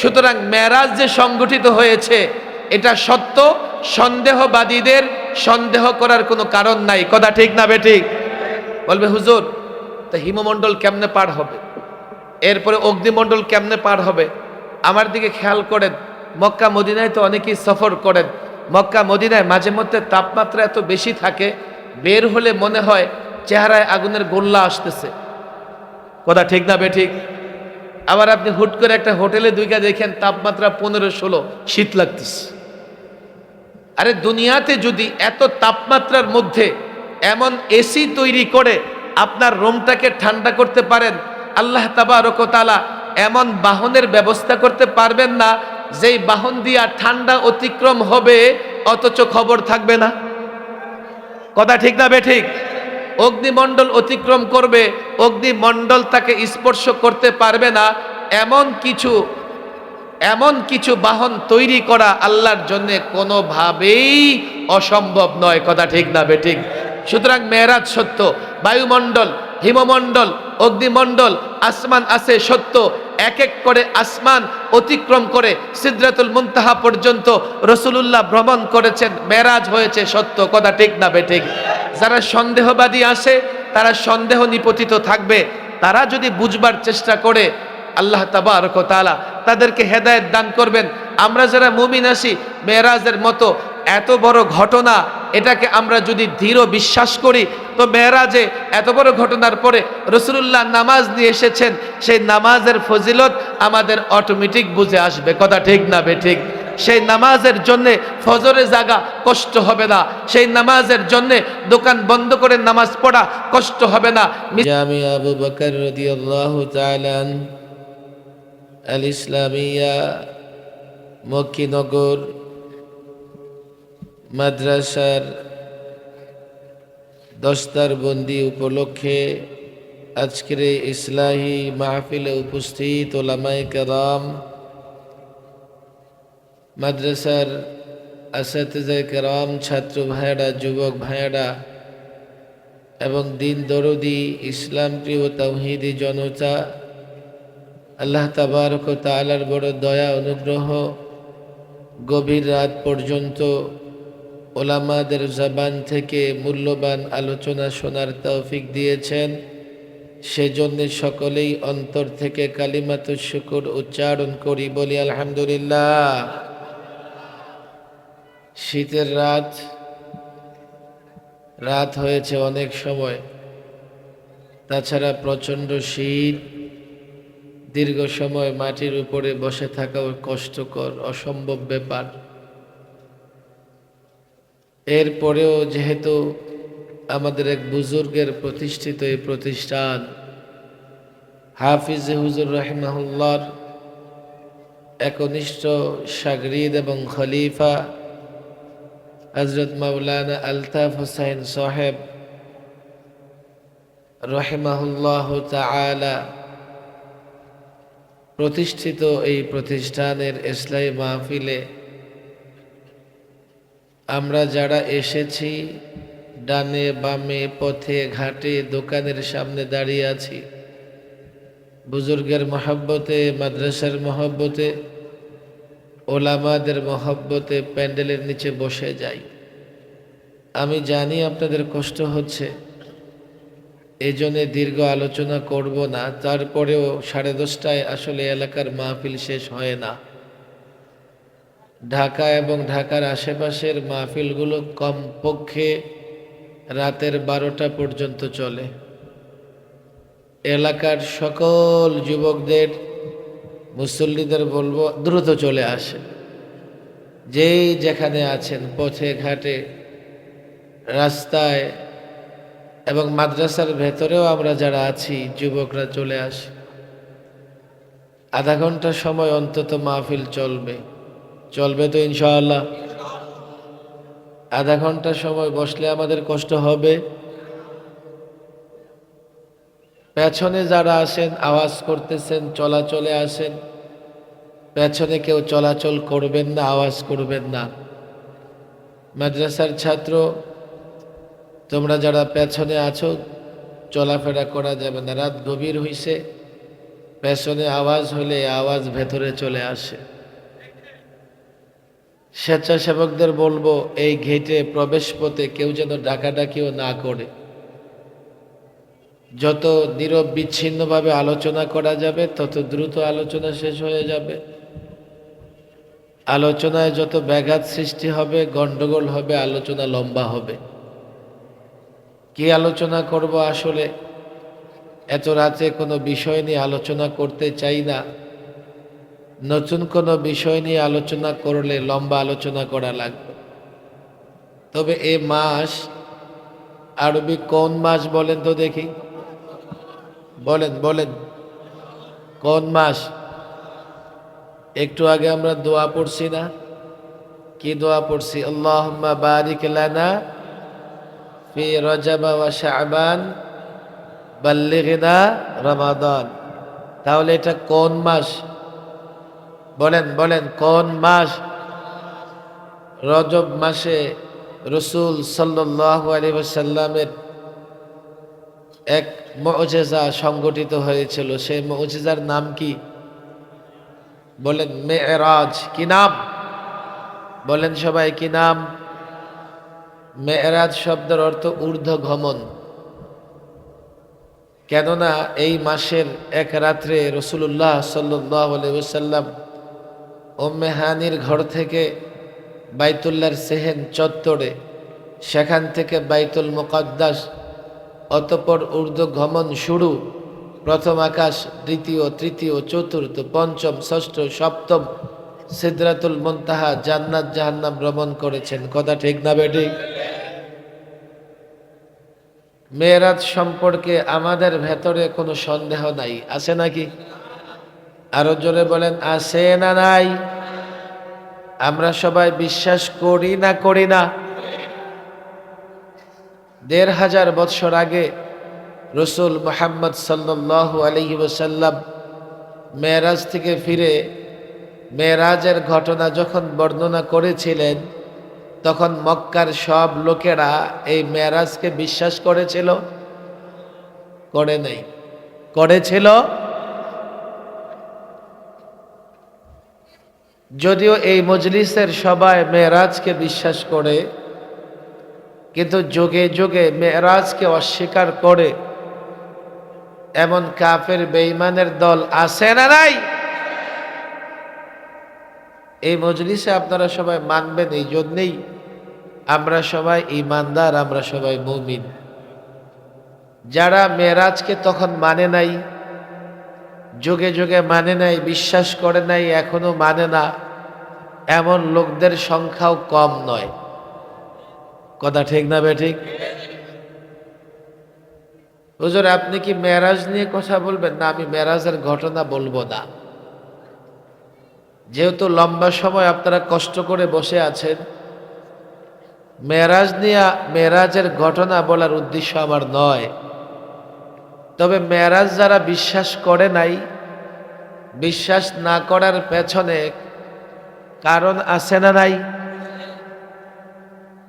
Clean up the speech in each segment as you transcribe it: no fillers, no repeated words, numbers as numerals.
সুতরাং মেরাজ যে সংগঠিত হয়েছে এটা সত্য, সন্দেহবাদীদের সন্দেহ করার কোনো কারণ নাই। কথা ঠিক না বেঠিক? বলবে হুজুর তা হিমমণ্ডল কেমনে পার হবে, এরপরে অগ্নিমণ্ডল কেমনে পার হবে? আমার দিকে খেয়াল করেন, মক্কা মদিনায় তো অনেকেই সফর করেন। মক্কা মদিনায় মাঝে মধ্যে তাপমাত্রা এত বেশি থাকে, বের হলে মনে হয় চেহারায় আগুনের গোল্লা আসতেছে। কথা ঠিক না বেঠিক? আবার আপনি হুট করে একটা হোটেলে দুইটা দেখেন তাপমাত্রা 15-16, শীত লাগতেছে। আরে দুনিয়াতে যদি এত তাপমাত্রার মধ্যে এমন এসি তৈরি করে আপনার রুমটাকে ঠান্ডা করতে পারেন, আল্লাহ তাবারক ওয়া তাআলা এমন বাহনের ব্যবস্থা করতে পারবেন না যেই বাহন দিয়া ঠান্ডা অতিক্রম হবে অথচ খবর থাকবে না? কথা ঠিক না বেঠিক? অগ্নিমণ্ডল অতিক্রম করবে, অগ্নিমণ্ডল তাকে স্পর্শ করতে পারবে না, এমন কিছু বাহন তৈরি করা আল্লাহর জন্য কোনোভাবেই অসম্ভব নয়। কথা ঠিক না বেঠিক? সুতরাং মেরাজ সত্য, বায়ুমণ্ডল, হিমমণ্ডল, অগ্নিমণ্ডল, আসমান আছে সত্য। এক এক করে আসমান অতিক্রম করে সিদরাতুল মুনতাহা পর্যন্ত রাসূলুল্লাহ ভ্রমণ করেছেন, মেরাজ হয়েছে সত্য। কথা ঠিক না বেঠিক? যারা সন্দেহবাদী আসে তারা সন্দেহ নিপতিত থাকবে। তারা যদি বুঝবার চেষ্টা করে আল্লাহ তাবারক ওয়া তাআলা তাদেরকে হেদায়েত দান করবেন। আমরা যারা মুমিন আছি, মেরাজের মতো এত বড় ঘটনা, এটাকে আমরা যদি দৃঢ় বিশ্বাস করি, তো মেরাজে এত বড় ঘটনার পরে রাসূলুল্লাহ নামাজ নিয়ে এসেছেন, সেই নামাজের ফজিলত আমাদের অটোমেটিক বুঝে আসবে। কথা ঠিক না বেঠিক? সেই নামাজের জন্যে ফজরে জাগা কষ্ট হবে না, সেই নামাজের জন্যে দোকান বন্ধ করে নামাজ পড়া কষ্ট হবে না। জামিয়া আবু বকর রাদিয়াল্লাহু তাআলা আল ইসলামিয়া মক্কিনগর মাদ্রাসার দস্তারবন্দি উপলক্ষে আজকের এই ইসলাহি মাহফিলে উপস্থিত ওলামায়ে কেরাম, মাদ্রাসার আসাতিজায়ে কেরাম, ছাত্র ভাইয়েরা, যুবক ভাইয়েরা এবং দিন দরদি ইসলাম প্রিয় তাওহীদি জনতা, আল্লাহ তাবারক ওয়া তাআলার বড় দয়া অনুগ্রহ, গভীর রাত পর্যন্ত ওলামাদের জবান থেকে মূল্যবান আলোচনা শোনার তৌফিক দিয়েছেন। সেজন্য সকলেই অন্তর থেকে কালিমাতুশ শুকর উচ্চারণ করি, বলি আলহামদুলিল্লাহ। শীতের রাত হয়েছে অনেক সময়, তাছাড়া প্রচণ্ড শীত, দীর্ঘ সময় মাটির উপরে বসে থাকাও কষ্টকর, অসম্ভব ব্যাপার। এরপরেও যেহেতু আমাদের এক বুজুর্গের প্রতিষ্ঠিত এই প্রতিষ্ঠান, হাফিজ হুজুর রাহিমাহুল্লাহর একনিষ্ঠ শাগরিদ এবং খলিফা হযরত মাওলানা আলতাফ হোসাইন সাহেব রাহিমাহুল্লাহু তাআলা প্রতিষ্ঠিত এই প্রতিষ্ঠানের ইসলাহি মাহফিলে আমরা যারা এসেছি, ডানে বামে, পথে ঘাটে, দোকানের সামনে দাঁড়িয়ে আছি, বুজুর্গের মহব্বতে, মাদ্রাসার মহব্বতে, ওলামাদের মহব্বতে প্যান্ডেলের নিচে বসে যাই। আমি জানি আপনাদের কষ্ট হচ্ছে, এই জন্যে দীর্ঘ আলোচনা করব না। তারপরেও 10:30টায় আসলে এলাকার মাহফিল শেষ হয় না। ঢাকা এবং ঢাকার আশেপাশের মাহফিলগুলো কমপক্ষে রাতের 12টা পর্যন্ত চলে। এলাকার সকল যুবকদের, মুসল্লিদের বলবো দ্রুত চলে আসে, যেই যেখানে আছেন, পথে ঘাটে, রাস্তায় এবং মাদ্রাসার ভেতরেও আমরা যারা আছি যুবকরা চলে আসে। আধা ঘন্টা সময় অন্তত মাহফিল চলবে তো ইনশাআল্লাহ? আধা ঘন্টা সময় বসলে আমাদের কষ্ট হবে? পেছনে যারা আসেন, আওয়াজ করতেছেন, চলাচলে আসেন, পেছনে কেউ চলাচল করবেন না, আওয়াজ করবেন না। মাদ্রাসার ছাত্র তোমরা যারা পেছনে আছো, চলাফেরা করা যাবে না। রাত গভীর হইছে, পেছনে আওয়াজ হলে আওয়াজ ভেতরে চলে আসে। স্বেচ্ছাসেবকদের বলবো এই গেটে প্রবেশ পথে কেউ যেন ডাকাডাকিও না করে। যত নীরব বিচ্ছিন্নভাবে আলোচনা করা যাবে তত দ্রুত আলোচনা শেষ হয়ে যাবে। আলোচনায় যত ব্যাঘাত সৃষ্টি হবে, গন্ডগোল হবে, আলোচনা লম্বা হবে। কি আলোচনা করব আসলে এত রাতে কোনো বিষয় নিয়ে আলোচনা করতে চাই না। নতুন কোনো বিষয় নিয়ে আলোচনা করলে লম্বা আলোচনা করা লাগবে। তবে এ মাস আরবি কোন মাস বলেন তো দেখি? বলেন বলেন, কোন মাস? একটু আগে আমরা দোয়া পড়ছি না? কি দোয়া পড়ছি? আল্লাহুম্মা বারিক লানা ফি রজব ওয়া শাবান বাল্লিগনা রমাদান। তাহলে এটা কোন মাস? বলেন বলেন, কোন মাস? রজব মাসে রাসূল সাল্লাল্লাহু আলাইহি ওয়াসাল্লামের এক মুজিজা সংঘটিত হয়েছিল। সেই মুজিজার নাম কি? বলেন, মেরাজ। কি নাম? বলেন সবাই, কি নাম? মেরাজ শব্দের অর্থ ঊর্ধ্ব গমন। কেননা এই মাসের এক রাত্রে রাসূলুল্লাহ সাল্লাল্লাহু আলাইহি ওয়াসাল্লাম উম্মে হানির ঘর থেকে বাইতুল্লাহর সেহেন চত্বরে, সেখান থেকে বাইতুল মুকাদ্দাস, অতঃপর ঊর্ধ্ব গমন শুরু। প্রথম আকাশ, দ্বিতীয়, তৃতীয়, চতুর্থ, পঞ্চম, ষষ্ঠ, সপ্তম, সিদরাতুল মুনতাহা, জান্নাত জাহান্নাম ভ্রমণ করেছেন। কথা ঠিক না বেঠিক? মেরাজ সম্পর্কে আমাদের ভেতরে কোনো সন্দেহ নাই, আছে নাকি? আরো জোরে বলেন, আছে না নাই? আমরা সবাই বিশ্বাস করি না করি না? ১৫০০ বৎসর আগে রাসূল মুহাম্মদ সাল্লাল্লাহু আলাইহি ওয়াসাল্লাম মেরাজ থেকে ফিরে মেরাজের ঘটনা যখন বর্ণনা করেছিলেন, তখন মক্কার সব লোকেরা এই মেরাজকে বিশ্বাস করেছিল? করে নাই? করেছিল? যদিও এই মজলিসের সবাই মেরাজকে বিশ্বাস করে, কিন্তু যুগে যুগে মেরাজকে অস্বীকার করে এমন কাফের বেঈমানের দল আছে না নাই? এই মজলিসে আপনারা সবাই মানবেন, এই জন্যেই আমরা সবাই ঈমানদার, আমরা সবাই মুমিন। যারা মেরাজকে তখন মানে নাই, যুগে যুগে মানে নাই, বিশ্বাস করে নাই, এখনো মানে না, এমন লোকদের সংখ্যাও কম নয়। কথা ঠিক না বেঠিক? হুজুর আপনি কি মেরাজ নিয়ে কথা বলবেন? না, আমি মেরাজের ঘটনা বলবো না। যেহেতু লম্বা সময় আপনারা কষ্ট করে বসে আছেন, মেরাজ নিয়ে মেরাজের ঘটনা বলার উদ্দেশ্য আমার নয়। তবে মেরাজ যারা বিশ্বাস করে নাই, বিশ্বাস না করার পেছনে কারণ আছে না নাই?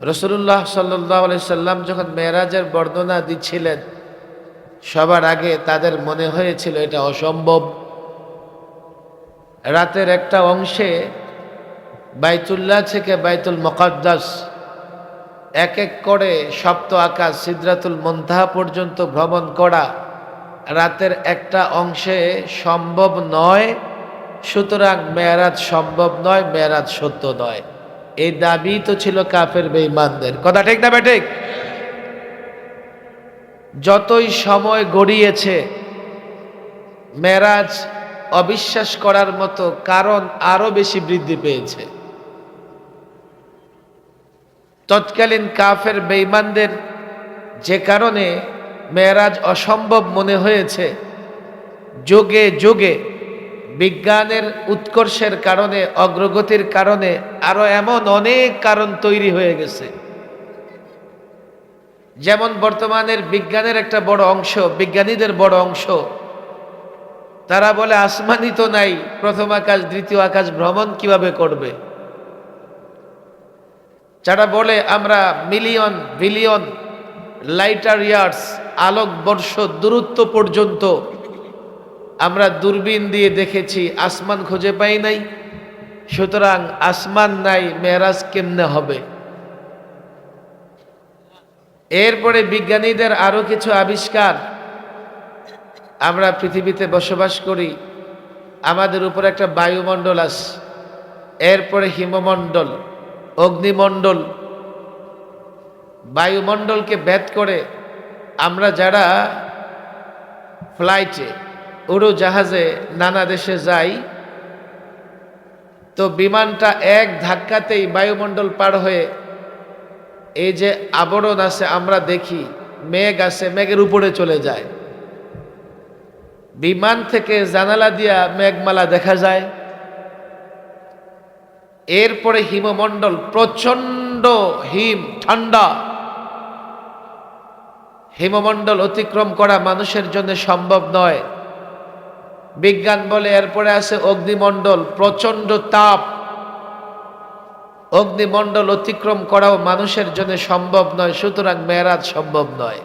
রাসূলুল্লাহ সাল্লাল্লাহু আলাইহি সাল্লাম যখন মেরাজের বর্ণনা দিচ্ছিলেন, সবার আগে তাদের মনে হয়েছিল এটা অসম্ভব। রাতের একটা অংশে বাইতুল্লাহ থেকে বাইতুল মুকাদ্দাস এক এক করে সপ্ত আকাশ সিদরাতুল মুনতাহা পর্যন্ত ভ্রমণ করা রাতের একটা অংশে সম্ভব নয়। সুতরাং মেরাজ সম্ভব নয়, মেরাজ সত্য নয়। এই দাবি তো ছিল কাফের বেঈমানদের। কথা ঠিক না বেঠিক? যতই সময় গড়িয়েছে, মেরাজ অবিশ্বাস করার মতো কারণ আরো বেশি বৃদ্ধি পেয়েছে। তৎকালীন কাফের বেঈমানদের যে কারণে মেরাজ অসম্ভব মনে হয়েছে, যুগে যুগে বিজ্ঞানের উৎকর্ষের কারণে, অগ্রগতির কারণে আরো এমন অনেক কারণ তৈরি হয়ে গেছে। যেমন বর্তমানের বিজ্ঞানের একটা বড় অংশ, বিজ্ঞানীদের বড় অংশ, তারা বলে আসমানই তো নাই, প্রথম আকাশ দ্বিতীয় আকাশ ভ্রমণ কিভাবে করবে? যারা বলে আমরা মিলিয়ন বিলিয়ন লাইটার ইয়ার্স, আলোকবর্ষ দূরত্ব পর্যন্ত আমরা দূরবীন দিয়ে দেখেছি, আসমান খুঁজে পাই নাই। সুতরাং আসমান নাই, মেরাজ কেমনে হবে? এরপরে বিজ্ঞানীদের আরো কিছু আবিষ্কার। আমরা পৃথিবীতে বসবাস করি, আমাদের উপর একটা বায়ুমণ্ডল আছে, এরপরে হিমমণ্ডল, অগ্নিমণ্ডল। বায়ুমণ্ডলকে ভেদ করে আমরা যারা ফ্লাইটে, উড়োজাহাজে নানা দেশে যাই, তো বিমানটা এক ধাক্কাতেই বায়ুমণ্ডল পার হয়ে এই যে আবরণ আছে আমরা দেখি, মেঘ আছে, মেঘের উপরে চলে যায়। বিমান থেকে জানালা দিয়া মেঘমালা দেখা যায়। এরপরে হিমমণ্ডল, প্রচন্ড হিম, ঠান্ডা। হিমমণ্ডল অতিক্রম করা মানুষের জন্য সম্ভব নয়। বিজ্ঞান বলে এরপরে আছে অগ্নিমণ্ডল, প্রচন্ড তাপ। অগ্নিমণ্ডল অতিক্রম করাও মানুষের জন্য সম্ভব নয়, সুতরাং মেরাজ সম্ভব নয়।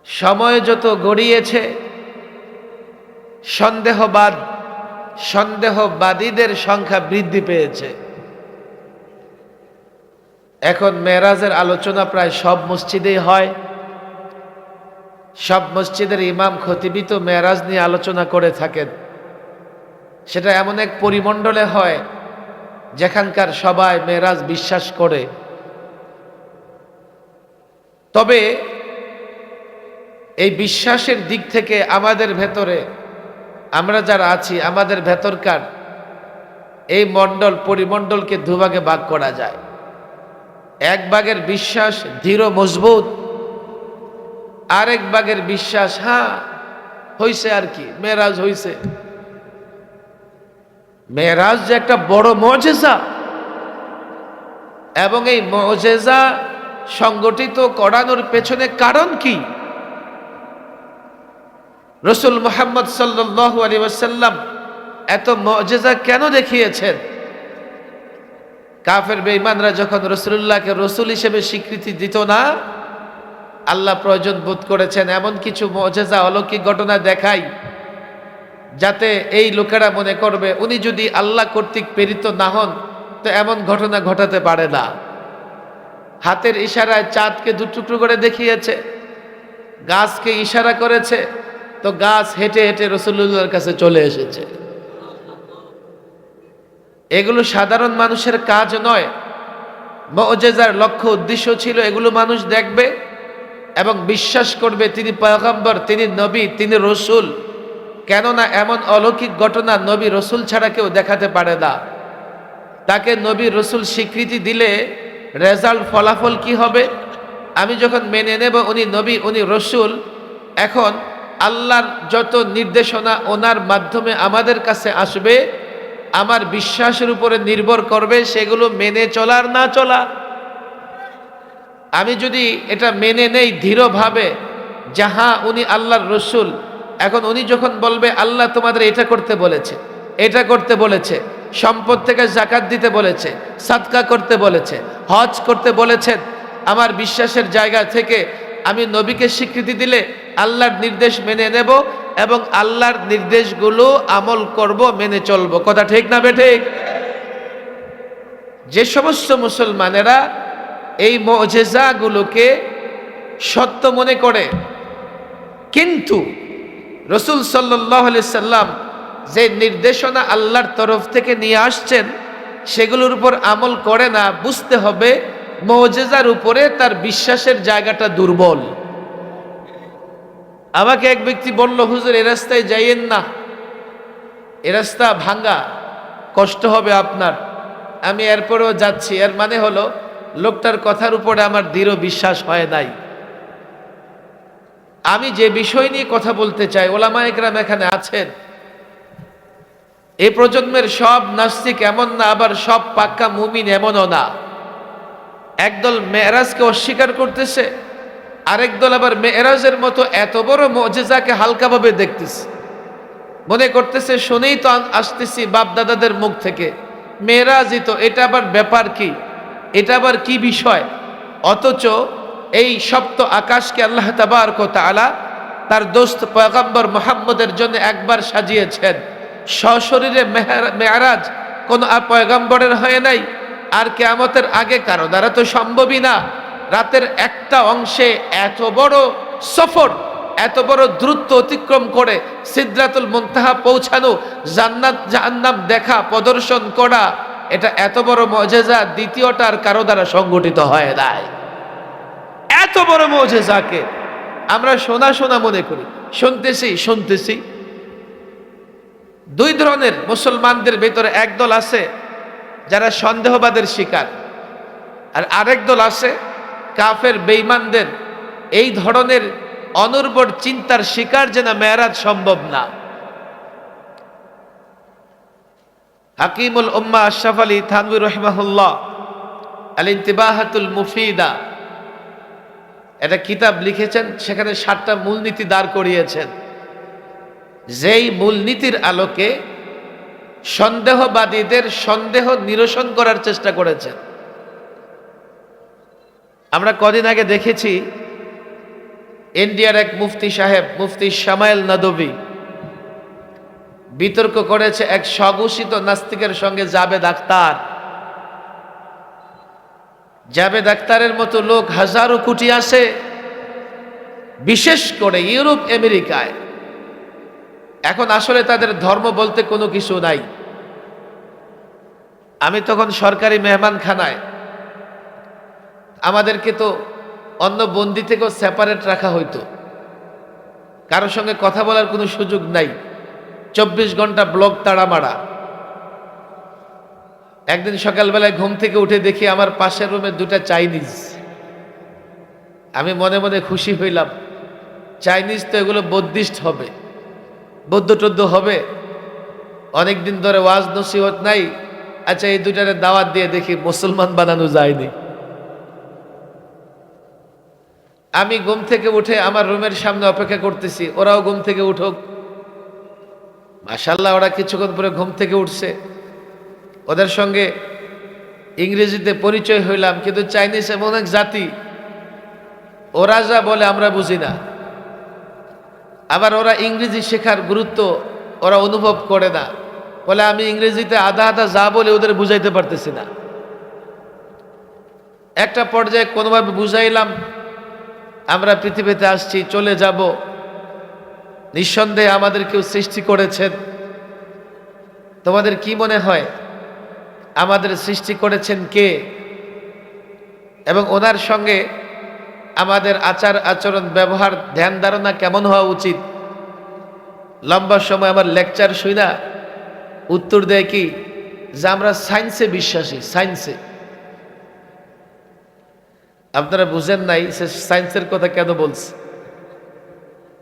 সময় যত গড়িয়েছে, সন্দেহবাদীদের সংখ্যা বৃদ্ধি পেয়েছে। এখন মেরাজের আলোচনা প্রায় সব মসজিদেই হয়। সব মসজিদের ইমাম খতিবই তো মেরাজ নিয়ে আলোচনা করে থাকেন। সেটা এমন এক পরিমণ্ডলে হয় যেখানকার সবাই মেরাজ বিশ্বাস করে। তবে এই বিশ্বাসের দিক থেকে আমাদের ভেতরে, আমরা যারা আছি, আমাদের ভেতরকার এই পরিমণ্ডলকে দুভাগে ভাগ করা যায়। এক ভাগের বিশ্বাস দৃঢ় মজবুত, আরেক ভাগের বিশ্বাস হ্যাঁ হইছে আর কি, মেরাজ হইছে। মেরাজ যে একটা বড় মুজিজা, এবং এই মুজিজা সংগঠিত করানোর পেছনে কারণ কি? রাসূল মুহাম্মদ সাল্লাল্লাহু আলাইহি ওয়াসাল্লাম এত মুজিজা কেন দেখিয়েছেন? কাফের বেঈমানরা যখন রাসূলুল্লাহকে রাসূল হিসেবে স্বীকৃতি দিত না, আল্লাহ প্রয়োজন বোধ করেছেন এমন কিছু মুজিজা, অলৌকিক ঘটনা দেখাই, যাতে এই লোকেরা মনে করবে উনি যদি আল্লাহ কর্তৃক প্রেরিত না হন তো এমন ঘটনা ঘটাতে পারে না। হাতের ইশারায় চাঁদকে দুটুকরো করে দেখিয়েছে, গাছকে ইশারা করেছে, তো গাছ হেঁটে হেঁটে রাসূলুল্লাহর কাছে চলে এসেছে। এগুলো সাধারণ মানুষের কাজ নয়। মুজিজার লক্ষ্য উদ্দেশ্য ছিল এগুলো মানুষ দেখবে এবং বিশ্বাস করবে তিনি পয়গম্বর, তিনি নবী, তিনি রসুল। কেননা এমন অলৌকিক ঘটনা নবী রসুল ছাড়া কেউ দেখাতে পারে না। তাকে নবী রসুল স্বীকৃতি দিলে রেজাল্ট, ফলাফল কি হবে? আমি যখন মেনে নেব উনি নবী, উনি রসুল, এখন আল্লাহর যত নির্দেশনা ওনার মাধ্যমে আমাদের কাছে আসবে, আমার বিশ্বাসের উপরে নির্ভর করবে সেগুলো মেনে চলার না চলা। আমি যদি এটা মেনে নেই দৃঢ়ভাবে, যাহা উনি আল্লাহর রসুল, এখন উনি যখন বলবে আল্লাহ তোমাদের এটা করতে বলেছে, এটা করতে বলেছে, সম্পদ থেকে যাকাত দিতে বলেছে, সাদকা করতে বলেছে, হজ করতে বলেছেন, আমার বিশ্বাসের জায়গা থেকে আমি নবীকে স্বীকৃতি দিলে আল্লাহর নির্দেশ মেনে নেব এবং আল্লাহর নির্দেশগুলো আমল করব, মেনে চলব। কথা ঠিক না বেঠিক? যে সমস্ত মুসলমানেরা এই মুজিজাগুলোকে সত্য মনে করে কিন্তু রাসূল সাল্লাল্লাহু আলাইহি সাল্লাম যে নির্দেশনা আল্লাহর তরফ থেকে নিয়ে আসছেন সেগুলোর উপর আমল করে না, বুঝতে হবে মুজিজার উপরে তার বিশ্বাসের জায়গাটা দুর্বল। আমাকে এক ব্যক্তি বলল, হুজুর এই রাস্তায় যাইয়েন না, এ রাস্তা ভাঙ্গা, কষ্ট হবে আপনার। আমি এরপরেও যাচ্ছি। এর মানে হলো লোকটার কথার উপরে আমার দৃঢ় বিশ্বাস হয় নাই। আমি যে বিষয় নিয়ে কথা বলতে চাই, ওলামায়ে কেরাম এখানে আছেন, এই প্রজন্মের সব নাস্তিক এমন না, আবার সব পাক্কা মুমিন এমনও না। একদল মেরাজকে অস্বীকার করতেছে, আরেক দল আবার মেরাজের মতো এত বড় মুজিজাকে হালকাভাবে দেখতেছে, মনে করতেছে শুনেই তো আসতেছি বাপ দাদাদের মুখ থেকে, মেরাজই তো, এটা আবার ব্যাপার কি, এটা আবার কি বিষয়। অথচ এই সপ্ত আকাশকে আল্লাহ তাবারক ওয়া তাআলা তার দোস্ত পয়গম্বর মুহাম্মদের জন্য একবার সাজিয়েছেন। সশরীরে মেরাজ কোন পয়গম্বরের হয় নাই, আর কিয়ামতের আগে কারো দ্বারা তো সম্ভবই না। রাতের একটা অংশে এত বড় সফর, এত বড় দূরত্ব অতিক্রম করে সিদরাতুল মুনতাহা পৌঁছানো, জান্নাত জাহান্নাম দেখা, প্রদর্শন করা, এটা এত বড় মুজিজা দ্বিতীয়টার কারো দ্বারা সংগঠিত হয় নাই। এত বড় মুজিজাকে আমরা শোনা শোনা মনে করি, শুনতেছি। দুই ধরনের মুসলমানদের ভেতরে একদল আছে যারা সন্দেহবাদের শিকার, আর আরেক দল আছে কাফের বেঈমানদের এই ধরনের অনুর্বর চিন্তার শিকার, যে না মেরাজ সম্ভব না। হাকিমুল উম্মাহ আশরাফ আলী থানভী রাহিমাহুল্লাহ আল ইন্তিবাহাতুল মুফিদা একটা কিতাব লিখেছেন, সেখানে 7টা মূলনীতি দাঁড় করিয়েছেন। যেই মূলনীতির আলোকে সন্দেহবাদীদের সন্দেহ নিরসন করার চেষ্টা করেছেন। আমরা কদিন আগে দেখেছি ইন্ডিয়ার এক মুফতি সাহেব, মুফতি শামাইল নদভী, বিতর্ক করেছে এক স্বঘোষিত নাস্তিকের সঙ্গে জাবেদ আখতার। জাবেদ আখতারের মতো লোক হাজারো কোটি আছে, বিশেষ করে ইউরোপ আমেরিকায়। এখন আসলে তাদের ধর্ম বলতে কোনো কিছু নাই। আমি তখন সরকারি মেহমানখানায়, আমাদেরকে তো অন্য বন্দি থেকেও সেপারেট রাখা হইতো, কারোর সঙ্গে কথা বলার কোনো সুযোগ নাই, 24 ঘন্টা ব্লক তাড়া মারা। একদিন সকালবেলায় ঘুম থেকে উঠে দেখি আমার পাশের রুমে 2টা চাইনিজ। আমি মনে মনে খুশি হইলাম, চাইনিজ তো এগুলো বৌদ্ধিস্ট হবে, বৌদ্ধ টদ্য হবে, অনেকদিন ধরে ওয়াজ নসিহত নাই, আচ্ছা এই 2টারে দাওয়াত দিয়ে দেখি মুসলমান বানানো যায়নি। আমি ঘুম থেকে উঠে আমার রুমের সামনে অপেক্ষা করতেছি, ওরাও ঘুম থেকে উঠুক। মাশাআল্লাহ, ওরা কিছুক্ষণ পরে ঘুম থেকে উঠছে। ওদের সঙ্গে ইংরেজিতে পরিচয় হইলাম, কিন্তু চাইনিজ এমন এক জাতি, ওরা যা বলে আমরা বুঝি না। আবার ওরা ইংরেজি শেখার গুরুত্ব ওরা অনুভব করে না, বলে আমি ইংরেজিতে আধা আধা যা বলে ওদের বুঝাইতে পারতেছি না। একটা পর্যায়ে কোনোভাবে বুঝাইলাম আমরা পৃথিবীতে আসছি, চলে যাব, নিঃসন্দেহে আমাদের কেউ সৃষ্টি করেছেন। তোমাদের কি মনে হয় আমাদের সৃষ্টি করেছেন কে, এবং ওনার সঙ্গে আমাদের আচার আচরণ ব্যবহার ধ্যান ধারণা কেমন হওয়া উচিত? লম্বা সময় আমার লেকচার শুই না, উত্তর দেয় কি যে আমরা সায়েন্সে বিশ্বাসী। সায়েন্সে আপনারা বুঝেন নাই সে সায়েন্সের কথা কেন বলছে।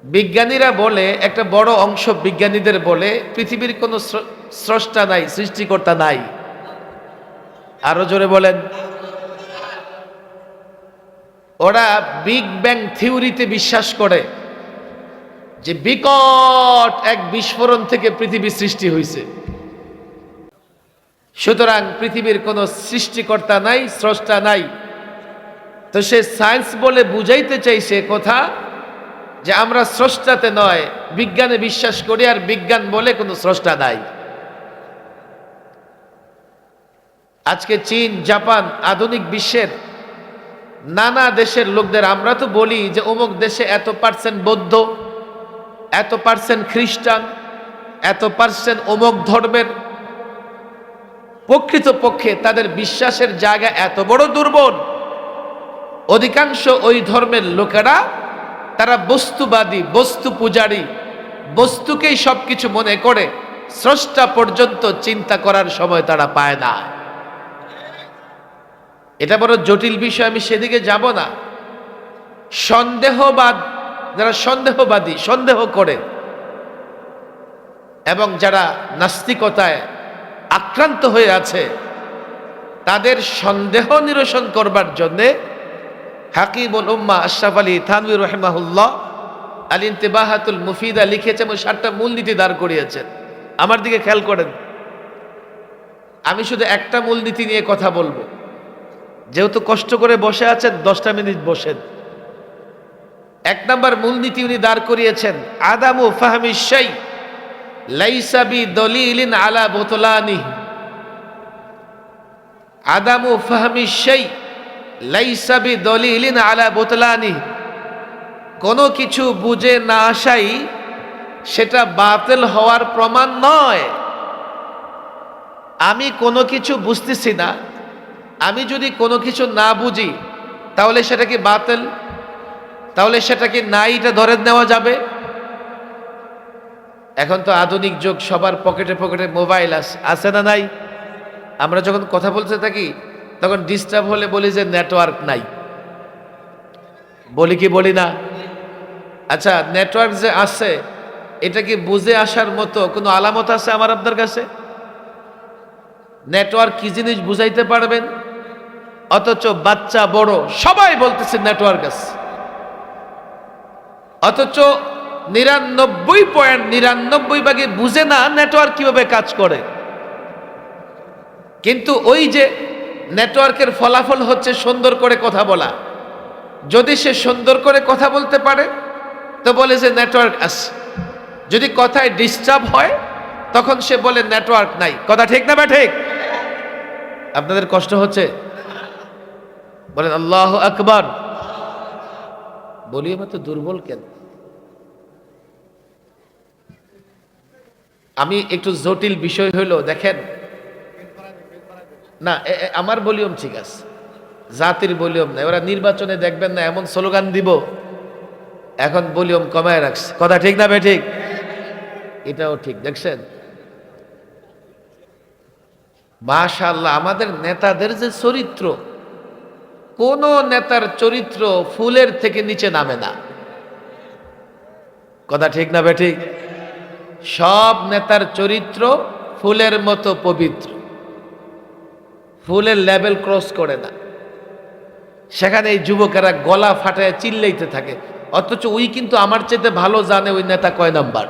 বিজ্ঞানীরা বলে, একটা বড় অংশ বিজ্ঞানীদের বলে পৃথিবীর কোনো স্রষ্টা নাই, সৃষ্টিকর্তা নাই। আরো জোরে বলেন। ওরা বিগ ব্যাং থিওরিতে বিশ্বাস করে যে বিকট এক বিস্ফোরণ থেকে পৃথিবী সৃষ্টি হয়েছে। সুতরাং পৃথিবীর কোনো সৃষ্টিকর্তা নাই, স্রষ্টা নাই। তো সে সায়েন্স বলে বুঝাইতে চাইছে কথা যে আমরা স্রষ্টাতে নয়, বিজ্ঞানে বিশ্বাস করি, আর বিজ্ঞান বলে কোনো স্রষ্টা নাই। আজকে চীন, জাপান, আধুনিক বিশ্বের নানা দেশের লোকদের আমরা তো বলি যে অমুক দেশে এত% বৌদ্ধ, এত% খ্রিস্টান, এত% অমুক ধর্মের। প্রকৃতপক্ষে তাদের বিশ্বাসের জায়গা এত বড় দুর্বল। অধিকাংশ ওই ধর্মের লোকেরা তারা বস্তুবাদী, বস্তু পূজারী, বস্তুকেই সবকিছু মনে করে, স্রষ্টা পর্যন্ত চিন্তা করার সময় তারা পায় না। এটা বড় জটিল বিষয়, আমি সেদিকে যাব না। সন্দেহবাদ, যারা সন্দেহবাদী, সন্দেহ করে, এবং যারা নাস্তিকতায় আক্রান্ত হয়ে আছে, তাদের সন্দেহ নিরসন করবার জন্যে হাকিমুল উম্মাহ আশরাফ আলী থানভী রাহিমাহুল্লাহ আল ইন্তিবাহাতুল মুফিদা লিখেছেন এবং 7টা মূলনীতি দাঁড় করিয়েছেন। আমার দিকে খেয়াল করেন, আমি শুধু একটা মূলনীতি নিয়ে কথা বলবো। যেহেতু কষ্ট করে বসে আছেন, 10টা মিনিট বসেন। এক নম্বর মূলনীতি উনি দাঁড় করিয়েছেন, আদামু ফাহমি শাই লাইসা বিদলিলিন আলা বুতলানিহি। আদামু ফাহমি শাই লাইসা বিদলিলিন আলা বুতলানিহি। কোনো কিছু বুঝে না আসাই সেটা বাতিল হওয়ার প্রমাণ নয়। আমি কোনো কিছু বুঝতেছি না, আমি যদি কোনো কিছু না বুঝি তাহলে সেটা কি বাতিল? তাহলে সেটা কি নাই, এটা ধরে নেওয়া যাবে? এখন তো আধুনিক যুগ, সবার পকেটে পকেটে মোবাইল আছে না নাই? আমরা যখন কথা বলতে থাকি তখন ডিস্টার্ব হলে বলি যে নেটওয়ার্ক নাই, বলি কি বলি না? আচ্ছা, নেটওয়ার্ক যে আছে এটা কি বুঝে আসার মতো কোনো আলামত আছে আমার আপনার কাছে? নেটওয়ার্ক কি জিনিস বুঝাইতে পারবেন? অথচ বাচ্চা বড় সবাই বলতেছে নেটওয়ার্ক আছে, অথচ 99.99 বুঝে না নেটওয়ার্ক কিভাবে কাজ করে। কিন্তু ওই যে নেটওয়ার্কের ফলাফল হচ্ছে সুন্দর করে কথা বলা। যদি সে সুন্দর করে কথা বলতে পারে তো বলে যে নেটওয়ার্ক আছে, যদি কথায় ডিস্টার্ব হয় তখন সে বলে নেটওয়ার্ক নাই। কথা ঠিক না ঠিক? আপনাদের কষ্ট হচ্ছে? বলেন আল্লাহু আকবার। বলি আমার তো দুর্বল কেন? আমি একটু জটিল বিষয় হইলো, দেখেন না, আমার ভলিউম ঠিক আছে, জাতির ভলিউম নাই। ওরা নির্বাচনে দেখবেন না এমন স্লোগান দিব, এখন ভলিউম কমায় রাখছে। কথা ঠিক না ঠিক? এটাও ঠিক। দেখছেন মাশাআল্লাহ, আমাদের নেতাদের যে চরিত্র, কোন নেতার চরিত্র ফুলের থেকে নিচে নামে না। কথা ঠিক না ঠিক? সব নেতার চরিত্র ফুলের মতো পবিত্র, ফুলের লেভেল ক্রস করে না। সেখানে এই যুবকেরা গলা ফাটায় চিল্লাইতে থাকে, অথচ ওই কিন্তু আমার চেয়ে ভালো জানে ওই নেতা কয় নাম্বার।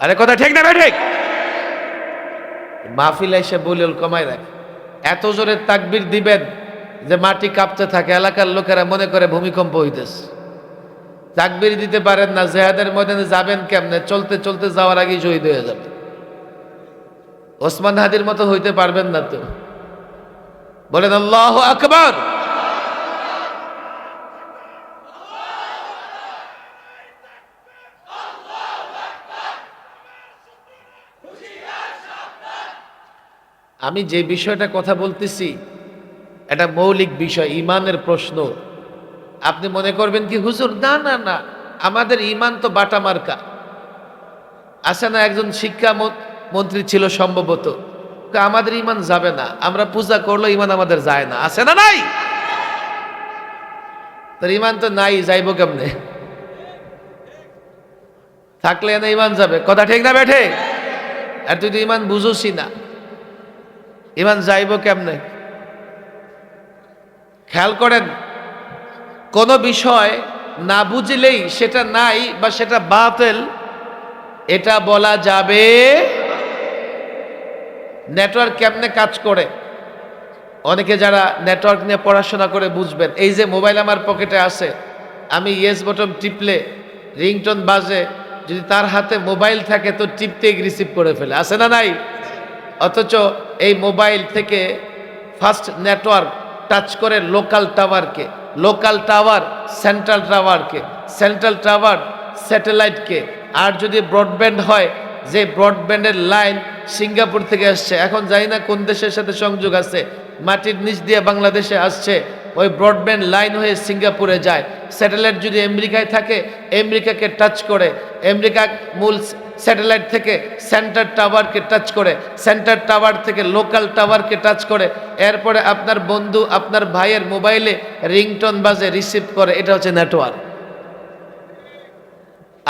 আরে কথা ঠিক না ঠিক? মাহফিলে এসে বলিল কমায় রাখ, এত জোরে তাকবীর দিবেন যে মাটি কাঁপতে থাকে, এলাকার লোকেরা মনে করে ভূমিকম্প হইতেছে। তাকবীর দিতে পারেন না, জিহাদের ময়দানে যাবেন কেমনে? চলতে চলতে যাওয়ার আগেই শহীদ হয়ে যাবে। ওসমান হাদির মতো হইতে পারবেন না তো। বলেন আল্লাহু আকবার। আমি যে বিষয়টা কথা বলতেছি এটা মৌলিক বিষয়, ইমানের প্রশ্ন। আপনি মনে করবেন কি হুজুর, না না না, আমাদের ইমান তো বাটা মার্কা। আছে না একজন শিক্ষা মন্ত্রী ছিল সম্ভবত, আমাদের ইমান যাবে না, আমরা পূজা করলে ইমান আমাদের যায় না। আছে না নাই? তোর ইমান তো নাই, যাইব কেমনে? থাকলে না ইমান যাবে। কথা ঠিক না বেঠে? আর তুই তো ইমান বুঝোসই না, ইমান যাইব কেমনে? খেয়াল করেন, কোন বিষয় না বুঝলেই সেটা নাই বা সেটা বাতিল এটা বলা যাবে। নেটওয়ার্ক কেমনে কাজ করে অনেকে যারা নেটওয়ার্ক নিয়ে পড়াশোনা করে বুঝবেন। এই যে মোবাইল আমার পকেটে আছে, আমি ইয়েস বটন টিপলে রিংটোন বাজে, যদি তার হাতে মোবাইল থাকে তো টিপতেই রিসিভ করে ফেলে। আছে না নাই? অথচ এই মোবাইল থেকে ফার্স্ট নেটওয়ার্ক টাচ করে লোকাল টাওয়ারকে, লোকাল টাওয়ার সেন্ট্রাল টাওয়ারকে, সেন্ট্রাল টাওয়ার স্যাটেলাইটকে, আর যদি ব্রডব্যান্ড হয় যে ব্রডব্যান্ডের লাইন সিঙ্গাপুর থেকে আসছে, এখন জানি না কোন দেশের সাথে সংযোগ আছে, মাটির নিচ দিয়ে বাংলাদেশে আসছে, ওই ব্রডব্যান্ড লাইন হয়ে সিঙ্গাপুরে যায়। স্যাটেলাইট যদি আমেরিকায় থাকে, আমেরিকাকে টাচ করে, আমেরিকা মূল স্যাটেলাইট থেকে সেন্টার টাওয়ারকে টাচ করে, সেন্টার টাওয়ার থেকে লোকাল টাওয়ারকে টাচ করে, এরপরে আপনার বন্ধু আপনার ভাইয়ের মোবাইলে রিংটোন বাজে, রিসিভ করে। এটা হচ্ছে নেটওয়ার্ক।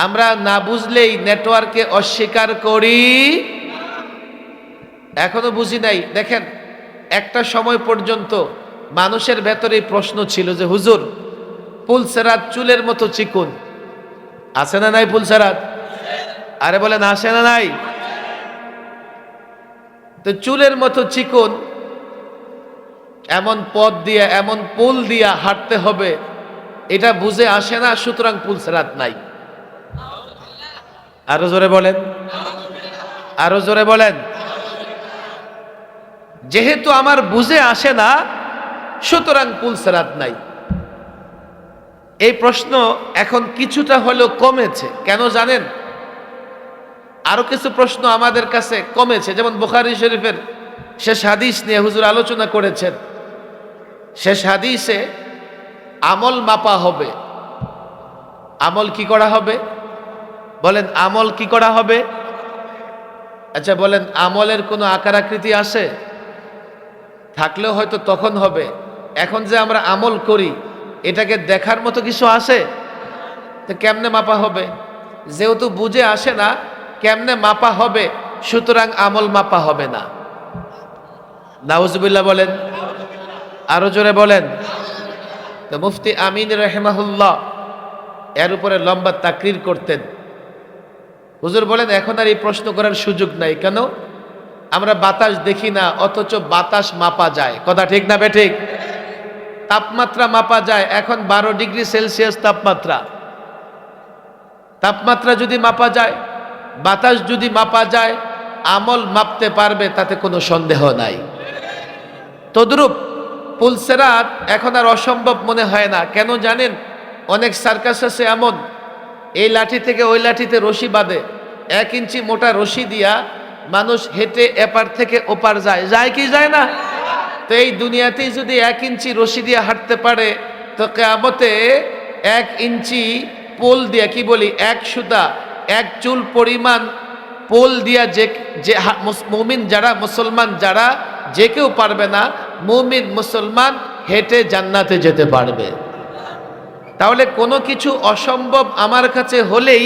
আমরা না বুঝলেই নেটওয়ার্ককে অস্বীকার করি, এখনো বুঝি নাই। দেখেন, একটা সময় পর্যন্ত মানুষের ভেতরে প্রশ্ন ছিল যে হুজুর, পুলসেরাত চুলের মতো চিকুন, আছে না নাই? পুলসেরাত আরে বলেন আসে না নাই? তো চুলের মতো চিকুন, এমন পথ দিয়া এমন পুল দিয়া হাঁটতে হবে, এটা বুঝে আসে না, সুতরাং পুলসেরাত নাই। আরো জোরে বলেন, আরো জোরে বলেন। যেহেতু আমার বুঝে আসে না, সুতরাং পুলসেরাত নাই। এই প্রশ্ন এখন কিছুটা হলেও কমেছে। কেন জানেন? আরো কিছু প্রশ্ন আমাদের কাছে কমেছে। যেমন বুখারী শরীফের শেষ হাদিস নিয়ে হুজুর আলোচনা করেছেন। শেষ হাদিসে আমল মাপা হবে। আমল কি করা হবে? বলেন, আমল কি করা হবে? আচ্ছা বলেন, আমলের কোনো আকার আকৃতি আছে? থাকলেও হয়তো তখন হবে। এখন যে আমরা আমল করি, এটাকে দেখার মতো কিছু আছে? তো কেমনে মাপা হবে? যেহেতু বুঝে আসে না, কেমনে মাপা হবে? সুতরাং আমল মাপা হবে না। নাউজুবিল্লাহ বলেন, আরো জোরে বলেন। তো মুফতি আমিন রাহিমাহুল্লাহ এর উপরে লম্বা তাকরির করতেন। হুজুর বলেন, এখন আর এই প্রশ্ন করার সুযোগ নাই। কেন? আমরা বাতাস দেখি না, অথচ বাতাস মাপা যায়। কথা ঠিক না বেঠিক? তাপমাত্রা মাপা যায়। এখন 12 ডিগ্রি সেলসিয়াস তাপমাত্রা। তাপমাত্রা যদি মাপা যায়, বাতাস যদি মাপা যায়, আমল মাপতে পারবে, তাতে কোনো সন্দেহ নাই। তদ্রূপ পুলসেরাত এখন আর অসম্ভব মনে হয় না। কেন জানেন? অনেক সার্কাস আছে এমন, এই লাঠি থেকে ওই লাঠিতে রশি বাঁধে, 1 ইঞ্চি মোটা রশি দিয়া মানুষ হেঁটে এপার থেকে ওপার যায়। যায় কি যায় না? তো এই দুনিয়াতেই যদি 1 ইঞ্চি রশি দিয়ে হাঁটতে পারে, তো কিয়ামতে 1 ইঞ্চি পোল দিয়া, কি বলি, 1 সুতা 1 চুল পরিমাণ পোল দিয়া যে মুমিন যারা, মুসলমান যারা, যে কেউ পারবে না, মুমিন মুসলমান হেঁটে জান্নাতে যেতে পারবে। তাহলে কোনো কিছু অসম্ভব আমার কাছে হলেই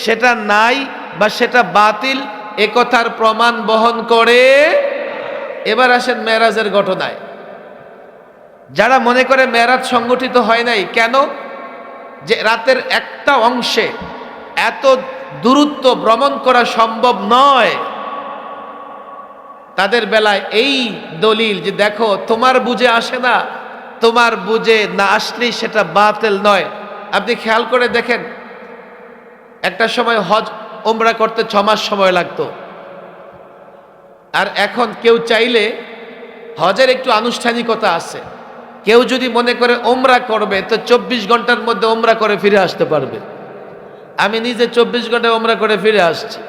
সেটা নাই বা সেটা বাতিল, একথার প্রমাণ বহন করে। এবার আসেন মেরাজের ঘটনায়। যারা মনে করে মেরাজ সংগঠিত হয় নাই, কেন? যে রাতের একটা অংশে এত দূরত্ব ভ্রমণ করা সম্ভব নয়, তাদের বেলায় এই দলিল যে দেখো তোমার বুঝে আসে না, তোমার বুঝে না আসলেই সেটা বাতিল নয়। আপনি খেয়াল করে দেখেন, একটা সময় হজ ওমরা করতে 6 মাস সময় লাগতো, আর এখন কেউ চাইলে, হজের একটু আনুষ্ঠানিকতা আছে, কেউ যদি মনে করে ওমরা করবে তো 24 ঘন্টার মধ্যে ওমরা করে ফিরে আসতে পারবে। আমি নিজে 24 ঘন্টায় ওমরা করে ফিরে আসছি।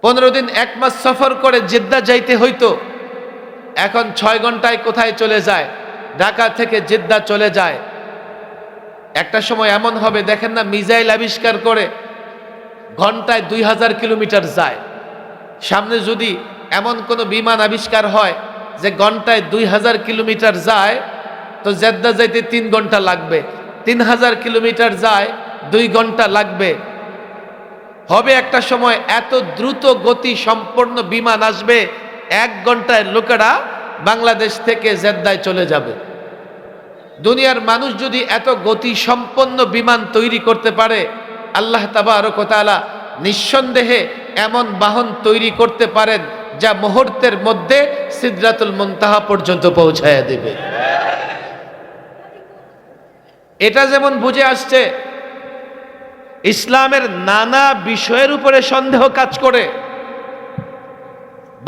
15 দিন 1 মাস সফর করে জেদ্দা যাইতে হইতো, এখন 6 ঘন্টায় কোথায় চলে যায়, ঢাকা থেকে জেদ্দা চলে যায়। একটা সময় এমন হবে, দেখেন না, মিসাইল আবিষ্কার করে ঘন্টায় 2000 কিলোমিটার যায়। সামনে যদি এমন কোনো বিমান আবিষ্কার হয় যে ঘন্টায় 2000 কিলোমিটার যায়, তো জেদ্দা যাইতে 3 ঘন্টা লাগবে। 3000 কিলোমিটার যায় 2 ঘন্টা লাগবে। হবে একটা সময় এত দ্রুত গতি সম্পন্ন বিমান আসবে, 1 ঘন্টায় লোকেরা বাংলাদেশ থেকে জেদ্দায় চলে যাবে। দুনিয়ার মানুষ যদি এত গতি সম্পন্ন বিমান তৈরি করতে পারে, আল্লাহ তাবারক ওয়া তাআলা নিঃসন্দেহে এমন বাহন তৈরি করতে পারেন যা মুহূর্তের মধ্যে সিদরাতুল মুনতাহা পর্যন্ত পৌঁছায়া দেবে। এটা যেমন বুঝে আসছে, ইসলামের নানা বিষয়ের উপরে সন্দেহ কাজ করে।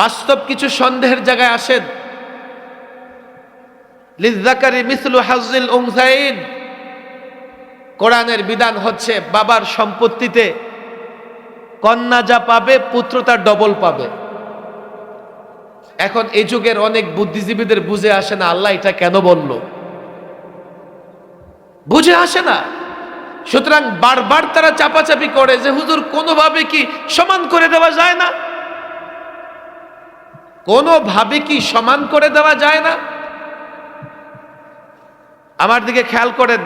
বাস্তব কিছু সন্দেহের জায়গায় আসেন। লিযযাকারি মিসলু হাজ্জিল উনসাইন, কোরআনের বিধান হচ্ছে বাবার সম্পত্তিতে কন্যা যা পাবে, পুত্র তার ডবল পাবে। এখন এই যুগের অনেক বুদ্ধিজীবীদের বুঝে আসে না, আল্লাহ এটা কেন বলল, বুঝে আসে না। সুতরাং বারবার তারা চাপাচাপি করে যে হুজুর কোনোভাবে কি সমান করে দেওয়া যায় না, কোনোভাবে কি সমান করে দেওয়া যায় না। আমার দিকে খেয়াল করেন,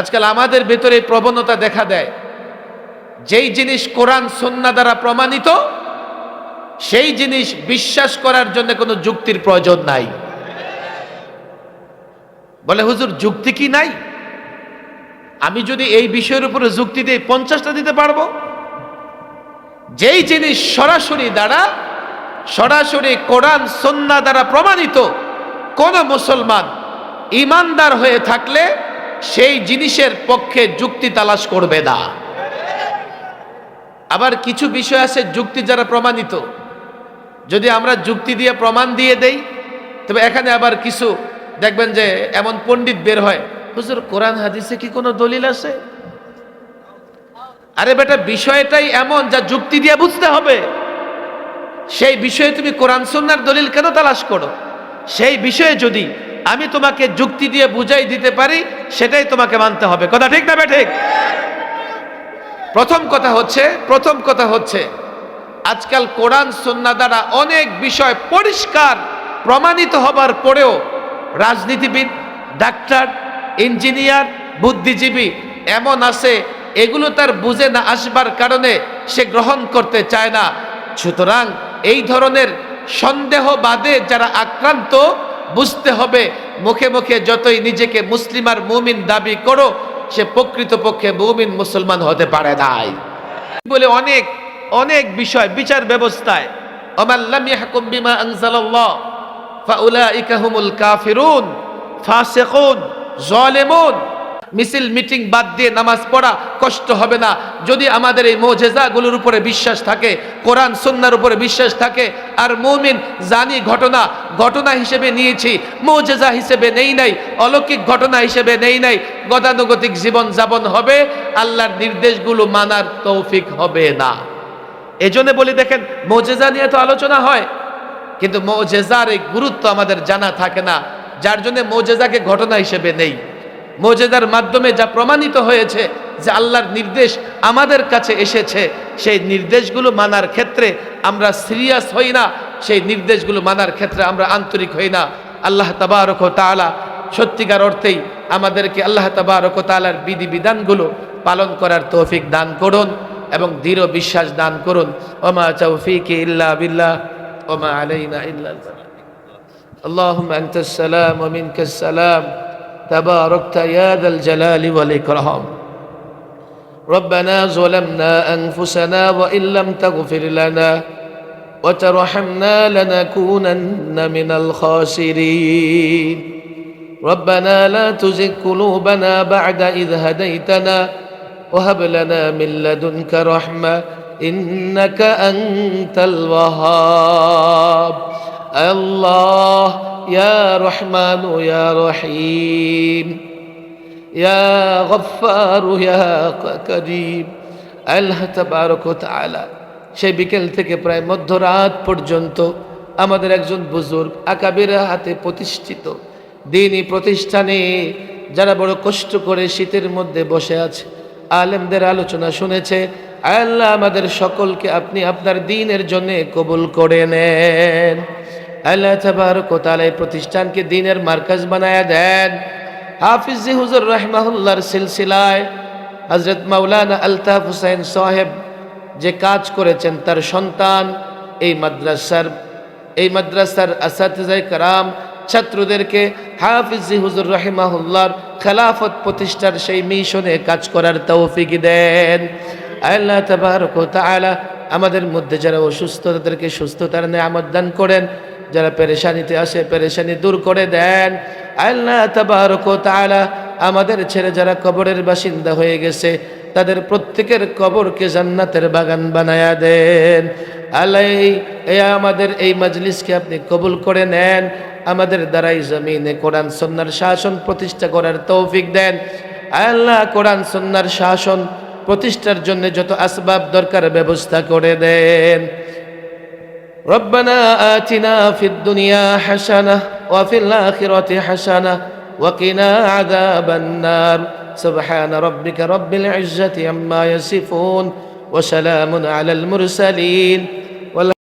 আজকাল আমাদের ভেতরে প্রবণতা দেখা দেয়, যেই জিনিস কোরআন সুন্নাহ দ্বারা প্রমাণিত, সেই জিনিস বিশ্বাস করার জন্য কোনো যুক্তির প্রয়োজন নাই। বলে হুজুর যুক্তি কি নাই? আমি যদি এই বিষয়ের উপরে যুক্তি দিই 50টা দিতে পারবো। যেই জিনিস সরাসরি কোরআন সুন্নাহ দ্বারা প্রমাণিত, কোন মুসলমান ইমানদার হয়ে থাকলে সেই জিনিসের পক্ষে যুক্তি তালাশ করবে না। আবার কিছু বিষয় আছে যুক্তি যারা প্রমাণিত, যদি আমরা যুক্তি দিয়ে প্রমাণ দিয়ে দেই, তবে এখানে আবার কিছু দেখবেন যে এমন পণ্ডিত বের হয়, হুজুর কোরআন হাদিসে কি কোনো দলিল আছে? আরে বেটা, বিষয়টাই এমন যা যুক্তি দিয়ে বুঝতে হবে। সেই বিষয়ে তুমি কোরআন সুন্নাহর দলিল কেন তালাশ করো? সেই বিষয়ে যদি আমি তোমাকে যুক্তি দিয়ে বুঝাই দিতে পারি, সেটাই তোমাকে মানতে হবে। কথা ঠিক না বে ঠিক? প্রথম কথা হচ্ছে আজকাল কোরআন সুন্নাহ দ্বারা অনেক বিষয় পরিষ্কার প্রমাণিত হবার পরেও রাজনীতিবিদ, ডাক্তার, ইঞ্জিনিয়ার, বুদ্ধিজীবী এমন আছে, এগুলো তার বুঝে না আসবার কারণে সে গ্রহণ করতে চায় না। সুতরাং এই ধরনের সন্দেহবাদে যারা আক্রান্ত, বুঝতে হবে মুখে মুখে যতই নিজেকে মুসলিম আর মুমিন দাবি করো, সে প্রকৃতপক্ষে মুমিন মুসলমান হতে পারে নাই বলে অনেক অনেক বিষয় বিচার ব্যবস্থায় ওমান লাম ইয়াহকুম বিমা আনজালাল্লাহ ফাউলাইকা হুমুল কাফিরুন ফাসিকুন জালিমুন। মিছিল মিটিং বাদ দিয়ে নামাজ পড়া কষ্ট হবে না যদি আমাদের এই মুজিজাগুলোর উপরে বিশ্বাস থাকে, কোরআন সুন্নাহর উপরে বিশ্বাস থাকে। আর মুমিন জানি ঘটনা হিসেবে নিয়েছি, মুজিজা হিসেবে নেই নাই, অলৌকিক ঘটনা হিসেবে নেই নাই। গতানুগতিক জীবন যাপন হবে, আল্লাহর নির্দেশগুলো মানার তৌফিক হবে না। এজন্য বলি, দেখেন মুজিজা নিয়ে তো আলোচনা হয়, কিন্তু মুজিজার এই গুরুত্ব আমাদের জানা থাকে না, যার জন্য মুজিজাকে ঘটনা হিসেবে নেই। মুজিজার মাধ্যমে যা প্রমাণিত হয়েছে যে আল্লাহর নির্দেশ আমাদের কাছে এসেছে, সেই নির্দেশগুলো মানার ক্ষেত্রে আমরা সিরিয়াস হই না, সেই নির্দেশগুলো মানার ক্ষেত্রে আমরা আন্তরিক হই না। আল্লাহ তাবারক ওয়া তাআলা সত্যিকার অর্থেই আমাদেরকে আল্লাহ তাবারক ওয়া তাআলার বিধিবিধানগুলো পালন করার তৌফিক দান করুন এবং দৃঢ় বিশ্বাস দান করুন। ওমা তাওফীকি ইল্লা বিল্লাহ ওমা আলাইনা ইল্লা আল বালাগ। আল্লাহুম্মা আনতাস সালাম ওয়া মিনকাস সালাম تباركت يا ذا الجلال والإكرام. ربنا ظلمنا أنفسنا وإن لم تغفر لنا وترحمنا لنكونن من الخاسرين. ربنا لا تزغ قلوبنا بعد إذ هديتنا وهب لنا من لدنك رحمة إنك أنت الوهاب. الله يا رحمن يا رحيم يا غفار يا كريم. আল্লাহ তাবারক ওয়া তাআলা সেই বিকেল থেকে প্রায় মধ্যরাত পর্যন্ত আমাদের একজন বুজুর্গ আকাবির হাতে প্রতিষ্ঠিত দ্বীনি প্রতিষ্ঠানে যারা বড় কষ্ট করে শীতের মধ্যে বসে আছে, আলেমদের আলোচনা শুনেছে, আল্লাহ আমাদের সকলকে আপনি আপনার দ্বীনের জন্য কবুল করে নেন। আল্লাহ তাবারক ওয়া তাআলা এই প্রতিষ্ঠানকে দ্বীনের মার্কাজ বানায়া দেন। হাফিজ জি হুজুর রাহিমাহুল্লাহর সিলসিলায় হযরত মাওলানা আলতাফ হুসাইন সাহেব যে কাজ করেছেন, তার সন্তান এই মাদ্রাসার আসাতিজায়ে কেরাম ছাত্রদেরকে হাফিজ জি হুজুর রাহিমাহুল্লাহর খেলাফত প্রতিষ্ঠার সেই মিশনে কাজ করার তৌফিক দেন। আল্লাহ তাবারক ওয়া তাআলা আমাদের মধ্যে যারা অসুস্থ তাদেরকে সুস্থতার নেয়ামত দান করেন, যারা পেরেশানিতে আসে পেরেশানি দূর করে দেন। আল্লাহ তাবারক ওয়া তাআলা আমাদের ছেড়ে যারা কবরের বাসিন্দা হয়ে গেছে তাদের প্রত্যেকের কবরকে জান্নাতের বাগান বানায়া দেন। আল্লাহ আমাদের এই মজলিসকে আপনি কবুল করে নেন, আমাদের দ্বারাই জমিনে কোরআন সুন্নাহর শাসন প্রতিষ্ঠা করার তৌফিক দেন। আল্লাহ কোরআন সুন্নাহর শাসন প্রতিষ্ঠার জন্য যত আসবাব দরকার ব্যবস্থা করে দেন। ربنا آتنا في الدنيا حسنة وفي الآخرة حسنة وقنا عذاب النار. سبحان ربك رب العزة عما يصفون وسلام على المرسلين.